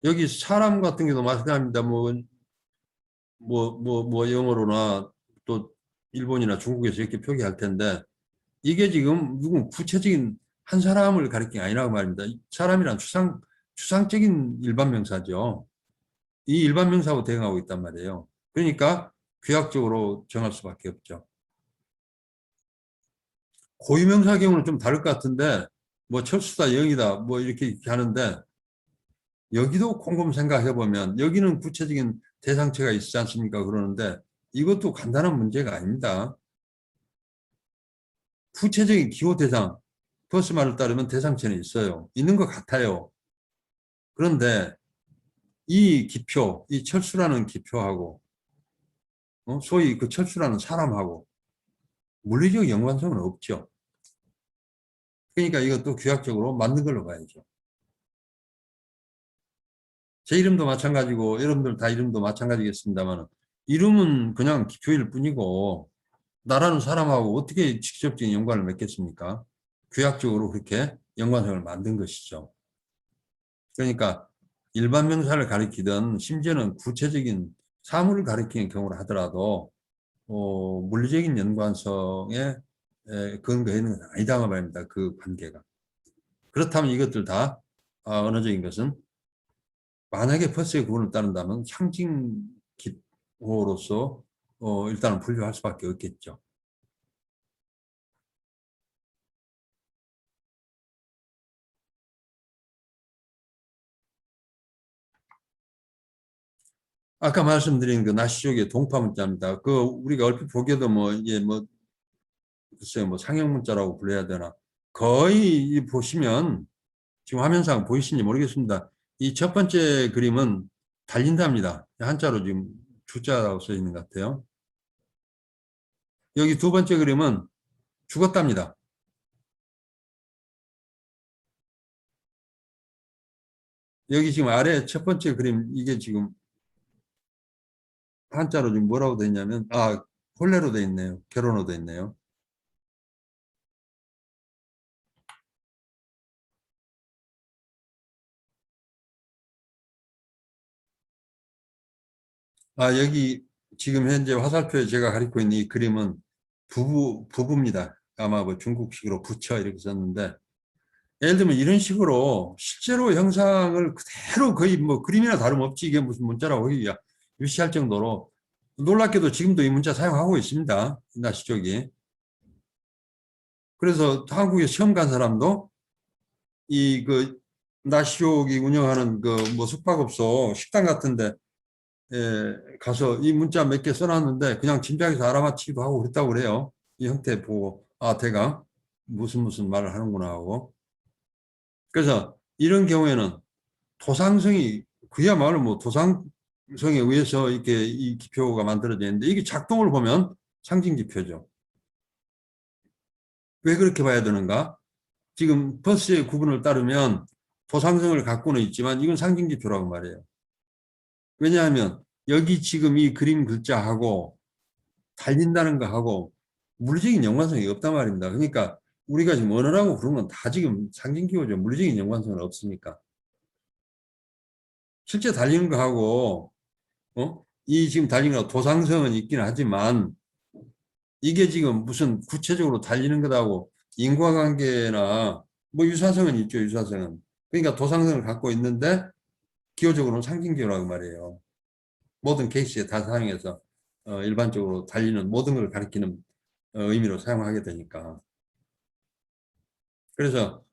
여기 사람 같은 경우도 마찬가지입니다. 영어로나 또 일본이나 중국에서 이렇게 표기할 텐데 이게 지금 누군 구체적인 한 사람을 가리킨 게 아니라고 말입니다. 사람이란 추상적인 일반 명사죠. 이 일반 명사하고 대응하고 있단 말이에요. 그러니까 규약적으로 정할 수밖에 없죠. 고유명사 경우는 좀 다를 것 같은데 뭐 철수다 영이다 뭐 이렇게 하는데 여기도 곰곰 생각해 보면 여기는 구체적인 대상체가 있지 않습니까? 그러는데 이것도 간단한 문제가 아닙니다. 구체적인 기호 대상, 버스 말을 따르면 대상체는 있어요. 있는 것 같아요. 그런데 이 기표, 이 철수라는 기표하고 소위 그 철수라는 사람하고 물리적 연관성은 없죠. 그러니까 이것도 규약적으로 맞는 걸로 봐야죠. 제 이름도 마찬가지고 여러분들 다 이름도 마찬가지겠습니다만 이름은 그냥 기표일 뿐이고 나라는 사람하고 어떻게 직접적인 연관을 맺겠습니까? 규약적으로 그렇게 연관성을 만든 것이죠. 그러니까 일반 명사를 가리키든 심지어는 구체적인 사물을 가리키는 경우를 하더라도 물리적인 연관성에 근거해 있는 건 아니다가 말입니다. 그 관계가. 그렇다면 이것들 다 언어적인 것은 만약에 퍼스의 구분을 따른다면 상징 기호로서 일단은 분류할 수밖에 없겠죠. 아까 말씀드린 그 나시족의 동파 문자입니다. 그 우리가 얼핏 보기에도 이게 글쎄요 상형 문자라고 불러야 되나 거의 보시면 지금 화면상 보이시는지 모르겠습니다. 이 첫 번째 그림은 달린답니다. 한자로 지금 주자라고 써 있는 것 같아요. 여기 두 번째 그림은 죽었답니다. 여기 지금 아래 첫 번째 그림 이게 지금 한자로 지금 뭐라고 돼 있냐면 홀레로 돼 있네요. 결혼으로 돼 있네요. 여기 지금 현재 화살표에 제가 가리고 있는 이 그림은 부부입니다. 아마 뭐 중국식으로 부처 이렇게 썼는데 예를 들면 이런 식으로 실제로 형상을 그대로 거의 그림이나 다름없지 이게 무슨 문자라고 유시할 정도로 놀랍게도 지금도 이 문자 사용하고 있습니다. 나시족이. 그래서 한국에 시험 간 사람도 나시족이 운영하는 숙박업소 식당 같은데 가서 이 문자 몇 개 써놨는데 그냥 짐작해서 알아맞히기도 하고 그랬다고 그래요. 이 형태 보고 대강 무슨 말을 하는구나 하고. 그래서 이런 경우에는 도상성이 그야말로 도상성에 의해서 이렇게 이 기표가 만들어져 있는데 이게 작동을 보면 상징 기표죠. 왜 그렇게 봐야 되는가? 지금 버스의 구분을 따르면 도상성을 갖고는 있지만 이건 상징 기표라고 말해요. 왜냐하면 여기 지금 이 그림 글자하고 달린다는 거하고 물리적인 연관성이 없단 말입니다. 그러니까 우리가 지금 언어라고 부르는 건 다 지금 상징기호죠. 물리적인 연관성은 없으니까. 실제 달리는 거하고 이 지금 달리는 거 도상성은 있긴 하지만 이게 지금 무슨 구체적으로 달리는 것하고 인과관계나 뭐 유사성은 있죠. 유사성은. 그러니까 도상성을 갖고 있는데 기호적으로는 상징기호라고 말이에요. 모든 케이스에 다 사용해서 일반적으로 달리는 모든 걸 가리키는 의미로 사용하게 되니까. 그래서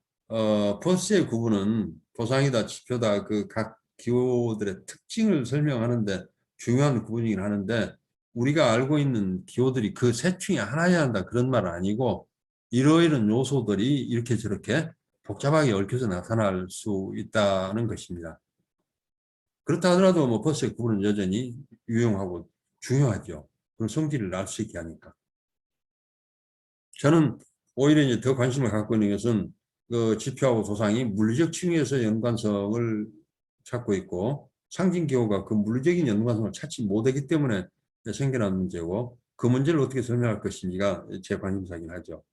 버스의 구분은 도상이다, 지표다, 그 각 기호들의 특징을 설명하는데 중요한 구분이긴 하는데 우리가 알고 있는 기호들이 그 셋 중에 하나여야 한다 그런 말은 아니고 이러이런 요소들이 이렇게 저렇게 복잡하게 얽혀서 나타날 수 있다는 것입니다. 그렇다 하더라도 뭐 버스의 구분은 여전히 유용하고 중요하죠. 그런 성질을 알 수 있게 하니까. 저는 오히려 이제 더 관심을 갖고 있는 것은 그 지표하고 도상이 물리적 층에서 연관성을 찾고 있고 상징기호가 그 물리적인 연관성을 찾지 못하기 때문에 생겨난 문제고 그 문제를 어떻게 설명할 것인지가 제 관심사긴 하죠.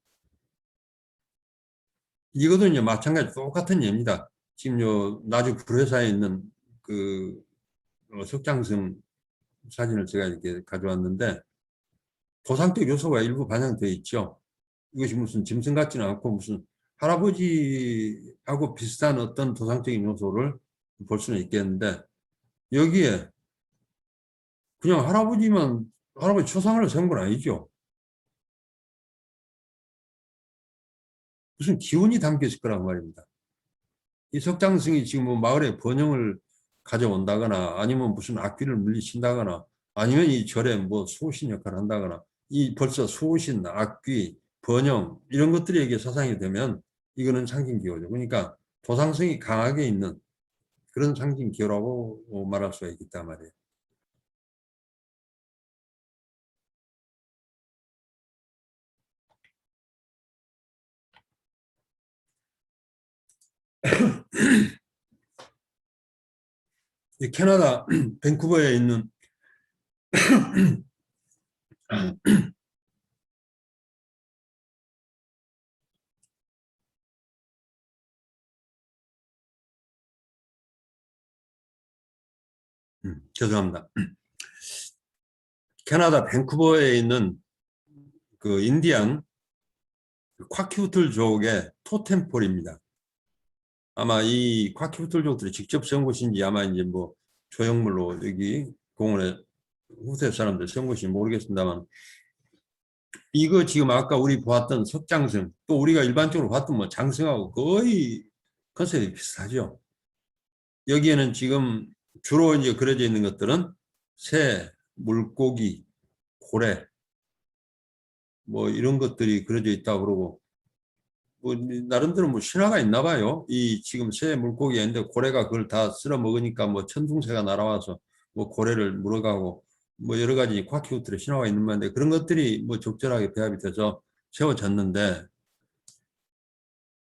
이것도 이제 마찬가지 똑같은 예입니다. 지금 요 나주 불회사에 있는 그 석장성 사진을 제가 이렇게 가져왔는데 도상적 요소가 일부 반영되어 있죠. 이것이 무슨 짐승 같지는 않고 무슨 할아버지하고 비슷한 어떤 도상적인 요소를 볼 수는 있겠는데 여기에 그냥 할아버지 초상을 세운 건 아니죠. 무슨 기운이 담겨 있을 거란 말입니다. 이 석장승이 지금 뭐 마을에 번영을 가져온다거나 아니면 무슨 악귀를 물리친다거나 아니면 이 절에 뭐 수호신 역할을 한다거나 이 벌써 수호신, 악귀, 번영 이런 것들에게 사상이 되면 이거는 상징기호죠. 그러니까 도상성이 강하게 있는 그런 상징기호라고 말할 수가 있단 말이에요. 이 캐나다 밴쿠버에 있는 죄송합니다. 캐나다 밴쿠버에 있는 그 인디안 콰키우틀족의 토템폴입니다. 아마 이 콰키우틀족들이 직접 세운 곳인지 아마 이제 뭐 조형물로 여기 공원에 후세 사람들 세운 곳인지 모르겠습니다만 이거 지금 아까 우리 보았던 석장성 또 우리가 일반적으로 봤던 뭐 장성하고 거의 컨셉이 비슷하죠. 여기에는 지금 주로 이제 그려져 있는 것들은 새, 물고기, 고래 뭐 이런 것들이 그려져 있다고 그러고 뭐 나름대로 뭐 신화가 있나 봐요. 이 지금 새 물고기가 있는데 고래가 그걸 다 쓸어 먹으니까 뭐 천둥새가 날아와서 뭐 고래를 물어가고 뭐 여러 가지 夸키우틀의 신화가 있는 말인데 그런 것들이 뭐 적절하게 배합이 돼서 세워졌는데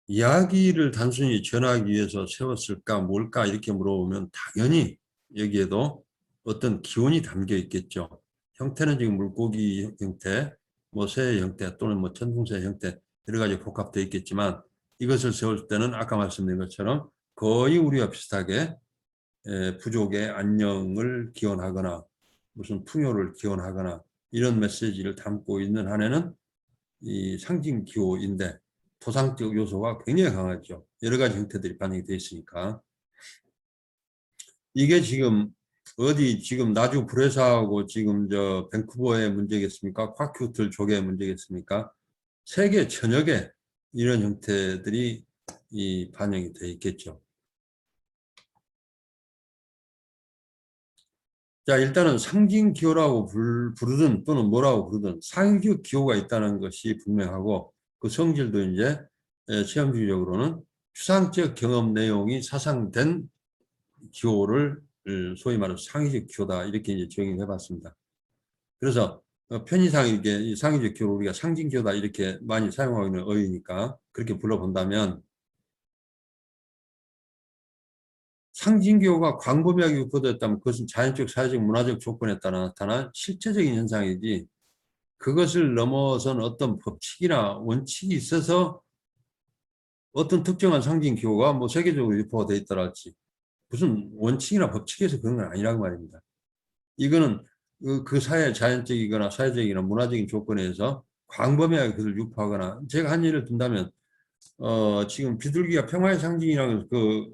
이야기를 단순히 전하기 위해서 세웠을까 뭘까 이렇게 물어보면 당연히 여기에도 어떤 기원이 담겨 있겠죠. 형태는 지금 물고기 형태, 뭐 새 형태 또는 뭐 천둥새 형태 여러 가지 복합되어 있겠지만 이것을 세울 때는 아까 말씀드린 것처럼 거의 우리와 비슷하게 부족의 안녕을 기원하거나 무슨 풍요를 기원하거나 이런 메시지를 담고 있는 한에는 이 상징 기호인데 토상적 요소가 굉장히 강하죠. 여러 가지 형태들이 반영이 되어 있으니까. 이게 지금 어디 지금 나주 불회사하고 지금 저 밴쿠버의 문제겠습니까? 夸키우틀 쪽의 문제겠습니까? 세계 전역에 이런 형태들이 이 반영이 되어 있겠죠. 자, 일단은 상징 기호라고 부르든 또는 뭐라고 부르든 상징 기호가 있다는 것이 분명하고 그 성질도 이제 체험주의적으로는 추상적 경험 내용이 사상된 기호를 소위 말해서 상위적 기호다 이렇게 이제 정의해 봤습니다. 그래서 편의상 이렇게 상위적 기호를 우리가 상징 기호다 이렇게 많이 사용하고 있는 어휘니까 그렇게 불러본다면 상징기호가 광범위하게 유포되었다면 그것은 자연적, 사회적, 문화적 조건에 따라 나타난 실제적인 현상이지 그것을 넘어선 어떤 법칙이나 원칙이 있어서 어떤 특정한 상징 기호가 뭐 세계적으로 유포가 돼 있더라 할지 무슨 원칙이나 법칙에서 그런 건 아니라고 말입니다. 이거는 그 사회 자연적이거나 사회적이거나 문화적인 조건에 의해서 광범위하게 그것을 유포하거나 제가 한 예를 든다면 지금 비둘기가 평화의 상징이라는 그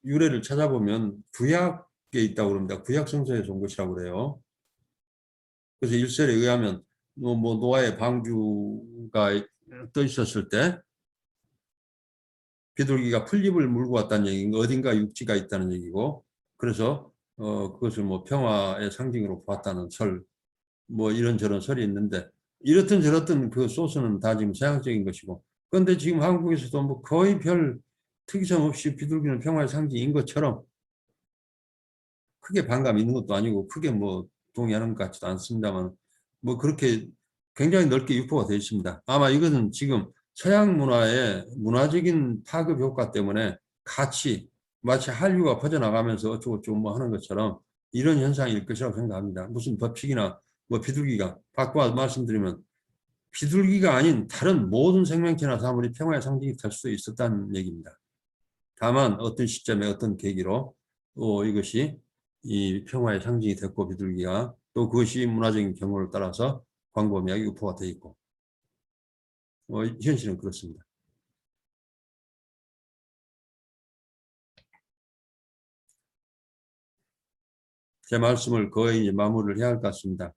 유래를 찾아보면 구약에 있다고 그럽니다. 구약 성서에서 온 것이라고 그래요. 그래서 일설에 의하면 뭐 노아의 방주가 떠 있었을 때 비둘기가 풀잎을 물고 왔다는 얘기고 어딘가 육지가 있다는 얘기고 그래서 그것을 뭐 평화의 상징으로 봤다는 설 뭐 이런저런 설이 있는데 이렇든 저렇든 그 소스는 다 지금 서양적인 것이고 그런데 지금 한국에서도 뭐 거의 별 특이성 없이 비둘기는 평화의 상징인 것처럼 크게 반감 있는 것도 아니고 크게 뭐 동의하는 것 같지도 않습니다만 뭐 그렇게 굉장히 넓게 유포가 되어 있습니다. 아마 이것은 지금 서양 문화의 문화적인 파급 효과 때문에 같이 마치 한류가 퍼져나가면서 어쩌고저쩌고 뭐 하는 것처럼 이런 현상일 것이라고 생각합니다. 무슨 법칙이나 뭐 비둘기가 바꿔 말씀드리면 비둘기가 아닌 다른 모든 생명체나 사물이 평화의 상징이 될 수 있었다는 얘기입니다. 다만 어떤 시점에 어떤 계기로 이것이 이 평화의 상징이 됐고 비둘기가 또 그것이 문화적인 경우를 따라서 광범위하게 유포가 되어 있고 현실은 그렇습니다. 제 말씀을 거의 이제 마무리를 해야 할 것 같습니다.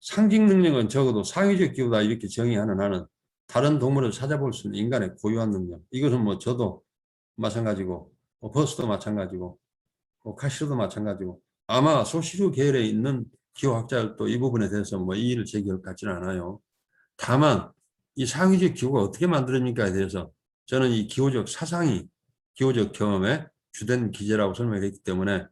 상징 능력은 적어도 사회적 기호다 이렇게 정의하는 한은 다른 동물을 찾아볼 수 있는 인간의 고유한 능력. 이것은 뭐 저도 마찬가지고 버스도 마찬가지고 카시로도 마찬가지고 아마 소시루 계열에 있는 기호학자들도 이 부분에 대해서 뭐 이의를 제기할 것 같지는 않아요. 다만 이 상위적 기호가 어떻게 만들어집니까에 대해서 저는 이 기호적 사상이 기호적 경험의 주된 기제라고 설명했기 때문에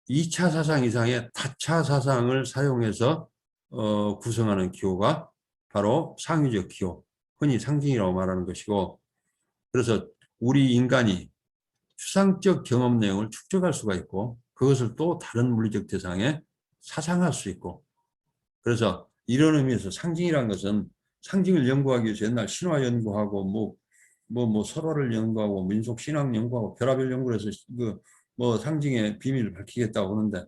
2차 사상 이상의 다차 사상을 사용해서 구성하는 기호가 바로 상위적 기호, 흔히 상징이라고 말하는 것이고 그래서 우리 인간이 추상적 경험 내용을 축적할 수가 있고 그것을 또 다른 물리적 대상에 사상할 수 있고 그래서 이런 의미에서 상징이라는 것은 상징을 연구하기 위해서 옛날 신화 연구하고 뭐 설화를 연구하고 민속 신앙 연구하고 별하별 연구를 해서 뭐 상징의 비밀을 밝히겠다고 하는데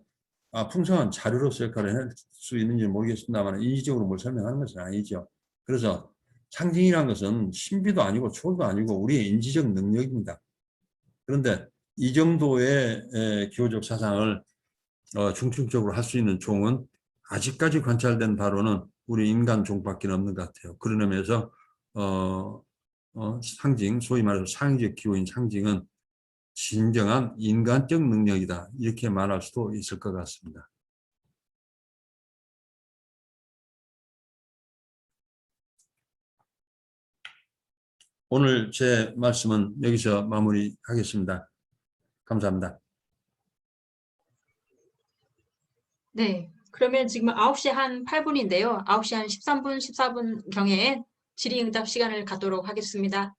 풍성한 자료로서 역할을 할 수 있는지 모르겠습니다만 인지적으로 뭘 설명하는 것은 아니죠. 그래서 상징이라는 것은 신비도 아니고 초도 아니고 우리의 인지적 능력입니다. 그런데 이 정도의 기호적 사상을 중증적으로 할 수 있는 종은 아직까지 관찰된 바로는 우리 인간 종밖에 없는 것 같아요. 그런 의미에서 상징, 소위 말해서 상위적 기호인 상징은 진정한 인간적 능력이다. 이렇게 말할 수도 있을 것 같습니다. 오늘 제 말씀은 여기서 마무리하겠습니다. 감사합니다. 네. 그러면 지금 9시 한 8분인데요. 9시 한 13분, 14분 경에 질의응답 시간을 갖도록 하겠습니다.